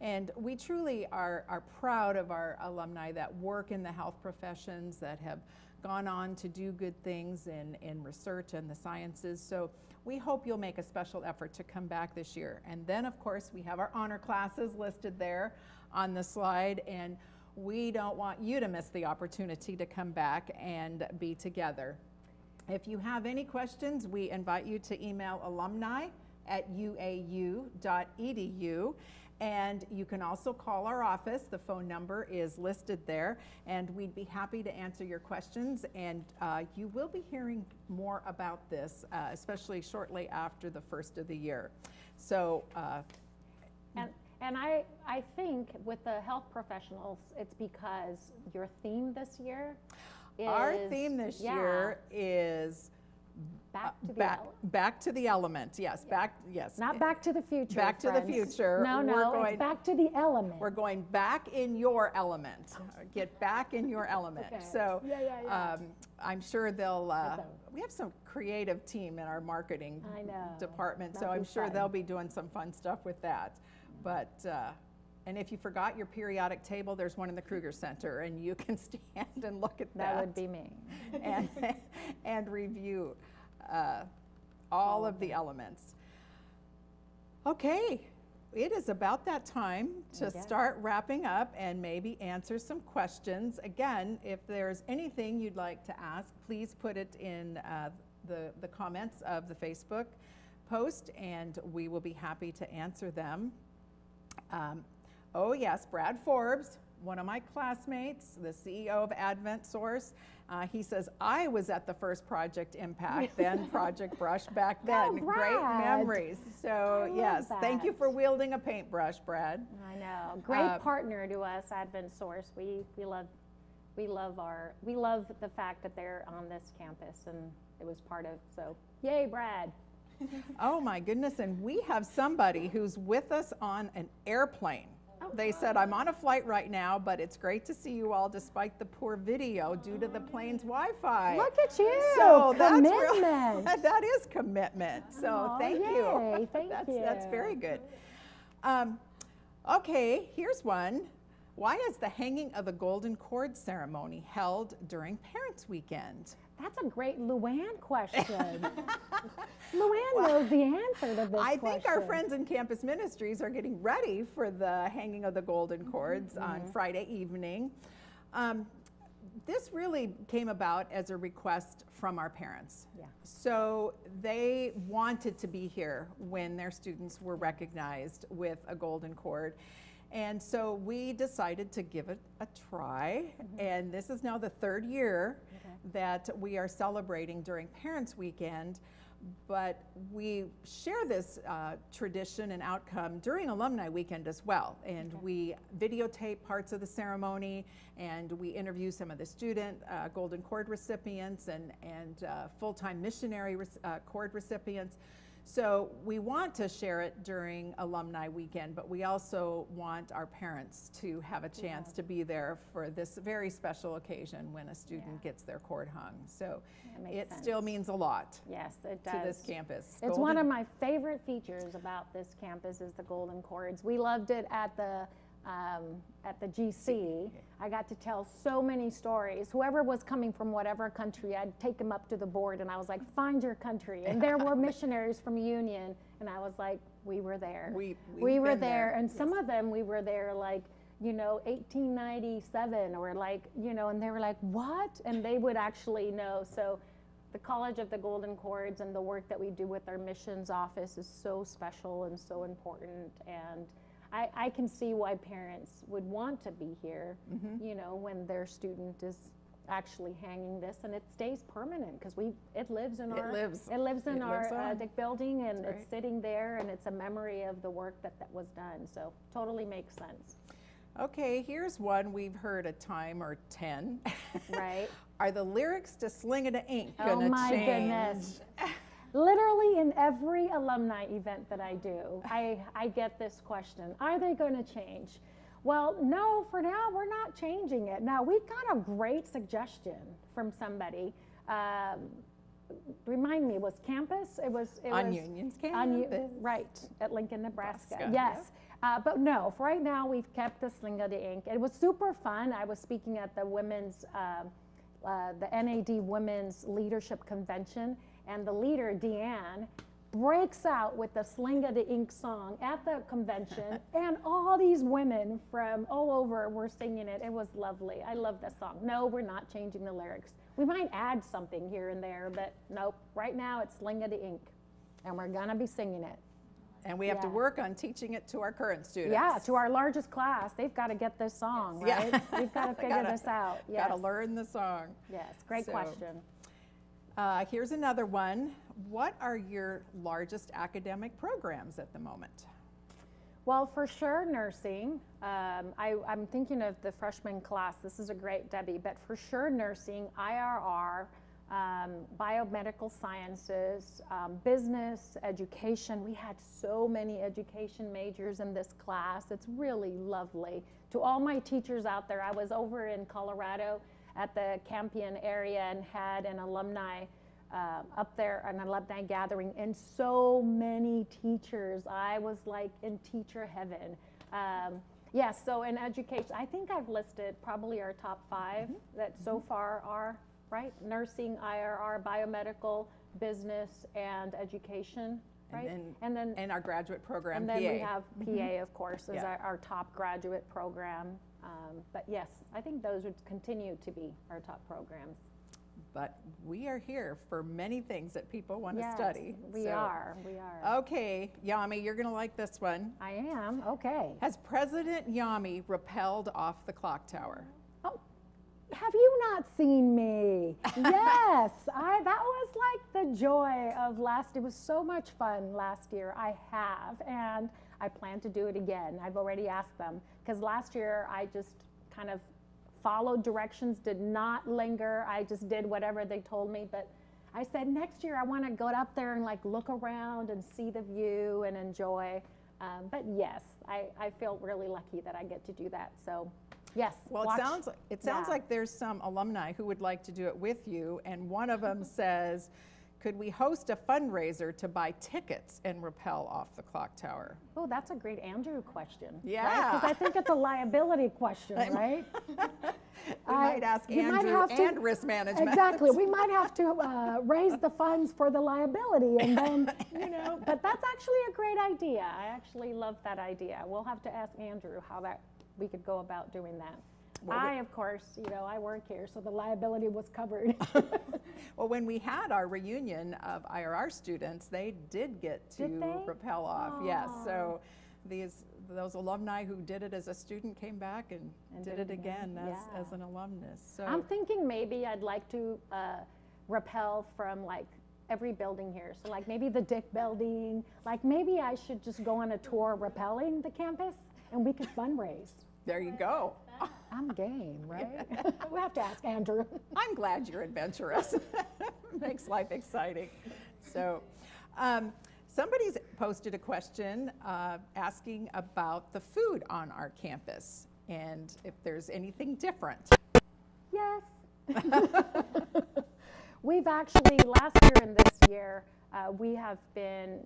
And we truly are proud of our alumni that work in the health professions, that have gone on to do good things in research and the sciences. So we hope you'll make a special effort to come back this year. And then, of course, we have our honor classes listed there on the slide. And we don't want you to miss the opportunity to come back and be together. If you have any questions, we invite you to email alumni@uau.edu. And you can also call our office. The phone number is listed there, and we'd be happy to answer your questions. And you will be hearing more about this, especially shortly after the first of the year. So, And I think with the health professionals, it's because your theme this year is... our theme this year is back to the back to the element. Yes, yes. Not back to the future, Back to the friends. future. No, it's back to the element. We're going back in your element. Get back in your element. Okay. So Yeah. I'm sure they'll, we have some creative team in our marketing I know. department, so That'll I'm be sure fun. they'll be doing some fun stuff with that. But, and if you forgot your periodic table, there's one in the Kruger Center, and you can stand and look at that. That would be me. and review all of the elements. Okay, it is about that time to start wrapping up and maybe answer some questions. Again, if there's anything you'd like to ask, please put it in the comments of the Facebook post, and we will be happy to answer them. Oh yes, Brad Forbes one of my classmates, the CEO of Advent Source, he says, I was at the first Project Impact, then Project Brush back then. Great Brad. memories. So yes, thank you that. for wielding a paintbrush, Brad. I know. Great partner to us, Advent Source. We love the fact that they're on this campus, and it was part of, so yay, Brad. Oh my goodness, and we have somebody who's with us on an airplane. They said, I'm on a flight right now, but it's great to see you all despite the poor video due to the plane's Wi-Fi. Look at you. So Commitment. That is commitment. So Aw, thank yay, you. thank That's you. very good. Okay, here's one. Why is the hanging of the golden cord ceremony held during Parents' Weekend? That's a great Luann question. Luann knows the answer to this I question. think our friends in Campus Ministries are getting ready for the hanging of the golden cords on Friday evening. This really came about as a request from our parents. Yeah. So they wanted to be here when their students were recognized with a golden cord. And so we decided to give it a try. And this is now the third year that we are celebrating during Parents' Weekend. But we share this tradition and outcome during Alumni Weekend as well. And we videotape parts of the ceremony, and we interview some of the student Golden Cord recipients and full-time missionary cord recipients. So we want to share it during Alumni Weekend, but we also want our parents to have a chance to be there for this very special occasion when a student gets their cord hung. So it still means a lot. Yes, it does. To this campus. It's one of my favorite features about this campus is the golden cords. We loved it at the GC. I got to tell so many stories. Whoever was coming from whatever country, I'd take them up to the board and I was like, find your country. And there were missionaries from Union, and I was like, we were there. We were there. And some of them, we were there like, 1897 or like, and they were like, what? And they would actually know. So the College of the Golden Cords and the work that we do with our missions office is so special and so important. And I can see why parents would want to be here, when their student is actually hanging this, and it stays permanent because it lives in our Dick building, and it's sitting there, and it's a memory of the work that was done. So totally makes sense. Okay, here's one we've heard a time or 10. Right. Are the lyrics to Sling of the Ink Oh gonna my change? goodness. Literally in every alumni event that I do, I get this question, are they going to change? Well, no, for now, we're not changing it. Now, we got a great suggestion from somebody. Remind me, was campus? It was Union's campus. Right, at Lincoln, Nebraska. Nebraska, Yes. But no, for right now, we've kept the Sling of the Ink. It was super fun. I was speaking at the women's, the NAD Women's Leadership Convention, and the leader, Deanne, breaks out with the Sling of the Ink song at the convention, and all these women from all over were singing it. It was lovely. I love this song. No, we're not changing the lyrics. We might add something here and there, but nope. Right now, it's Sling of the Ink, and we're gonna be singing it. And we have to work on teaching it to our current students. Yeah, to our largest class, they've got to get this song, right? Yeah. We've got to figure this out. Yes. Got to learn the song. Yes, great question. Here's another one. What are your largest academic programs at the moment? Well, for sure, nursing. I'm thinking of the freshman class. This is a great Debbie, but for sure, nursing, IRR, biomedical sciences, business, education. We had so many education majors in this class. It's really lovely. To all my teachers out there, I was over in Colorado at the Campion area and had an alumni up there, an alumni gathering, and so many teachers. I was like in teacher heaven. Yes, so in education, I think I've listed probably our top 5 that so far are, right? Nursing, IRR, biomedical, business, and education, right? And our graduate program, and then PA. we have PA, of course, as our top graduate program. But yes, I think those would continue to be our top programs. but we are here for many things that people want to Yes, study. we So- are. We are. Okay, Yami, you're going to like this one. I am. Okay. Has President Yami rappelled off the clock tower? Oh, have you not seen me? Yes, that was like the joy of last. It was so much fun last year. I have, and I plan to do it again. I've already asked them because last year I just kind of followed directions, did not linger. I just did whatever they told me. But I said next year I want to go up there and like look around and see the view and enjoy. But yes, I feel really lucky that I get to do that. So yes. Well, watch. it sounds Yeah. like there's some alumni who would like to do it with you, and one of them says, could we host a fundraiser to buy tickets and rappel off the clock tower? Oh, that's a great Andrew question. Yeah. Because I think it's a liability question, right? We might ask you might Andrew have to- and risk management. Exactly. We might have to raise the funds for the liability and then, but that's actually a great idea. I actually love that idea. We'll have to ask Andrew how we could go about doing that. Of course, I work here, so the liability was covered. Well, when we had our reunion of IRR students, they did get to Did they? rappel off. Yes. Aw. So those alumni who did it as a student came back and did it again as an alumnus. So I'm thinking maybe I'd like to rappel from like every building here. So like maybe the Dick building, like maybe I should just go on a tour rappelling the campus and we could fundraise. there you go. I'm game, right? We have to ask Andrew. I'm glad you're adventurous. Makes life exciting. So, somebody's posted a question asking about the food on our campus and if there's anything different. Yes. We've actually, last year and this year, we have been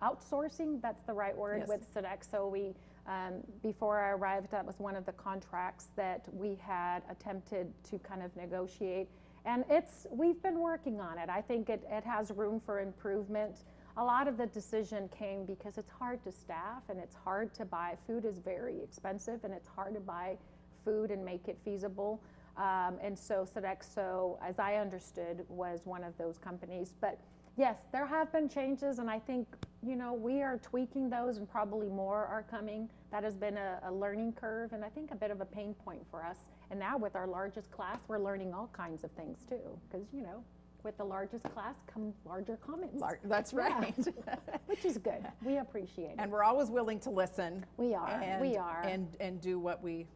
outsourcing, that's the right word, Yes. with Sodexo. Before I arrived, that was one of the contracts that we had attempted to kind of negotiate. And we've been working on it. I think it has room for improvement. A lot of the decision came because it's hard to staff and it's hard to buy. Food is very expensive and it's hard to buy food and make it feasible. And so Sodexo, as I understood, was one of those companies. But yes, there have been changes, and I think, we are tweaking those and probably more are coming. That has been a learning curve and I think a bit of a pain point for us. And now with our largest class, we're learning all kinds of things too, because, with the largest class come larger comments. That's right. Which is good. We appreciate it. And we're always willing to listen. We are. And do what we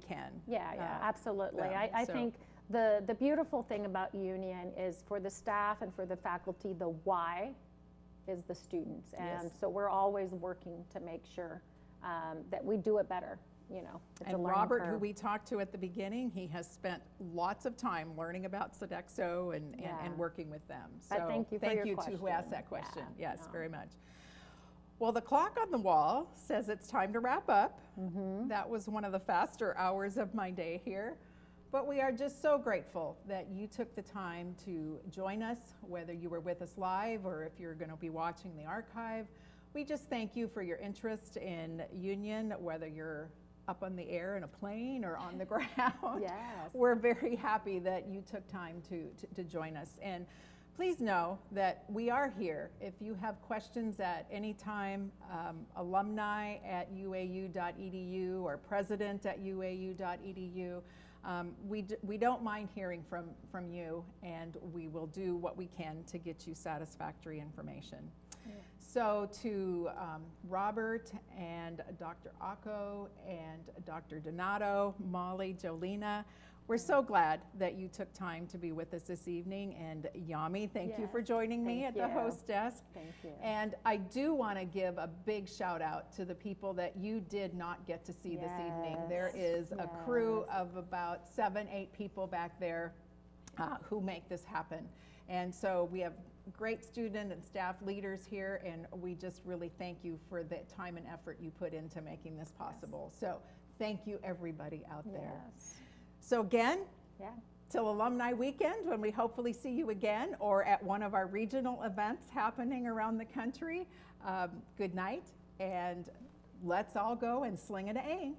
can. Yeah, absolutely. them, I so. think the beautiful thing about Union is for the staff and for the faculty, the why is the students. And Yes. so we're always working to make sure that we do it better. It's a And learning Robert, who curve. we talked to at the beginning, he has spent lots of time learning about Sodexo and working with them. So But thank you for your to who asked that question. question. Yeah, Yes, no. very much. Well, the clock on the wall says it's time to wrap up. Mm-hmm. That was one of the faster hours of my day here. But we are just so grateful that you took the time to join us, whether you were with us live or if you're going to be watching the archive. We just thank you for your interest in Union, whether you're up on the air in a plane or on the ground. Yes. We're very happy that you took time to join us. And please know that we are here. If you have questions at any time, alumni@uau.edu or president@uau.edu. We don't mind hearing from you, and we will do what we can to get you satisfactory information. Yeah. So to Robert and Dr. Acco and Dr. Donato, Molly, Jolena, we're so glad that you took time to be with us this evening. And Yami, thank you for Yes, joining me thank at the you. host desk. Thank you. And I do want to give a big shout out to the people that you did not get to see this evening. There is a crew of about 7-8 people back there who make this happen. And so we have great student and staff leaders here, and we just really thank you for the time and effort you put into making this possible. So thank you, everybody out there. Yes. So again, Yeah. till Alumni Weekend, when we hopefully see you again, or at one of our regional events happening around the country. Good night, and let's all go and sling it to ink.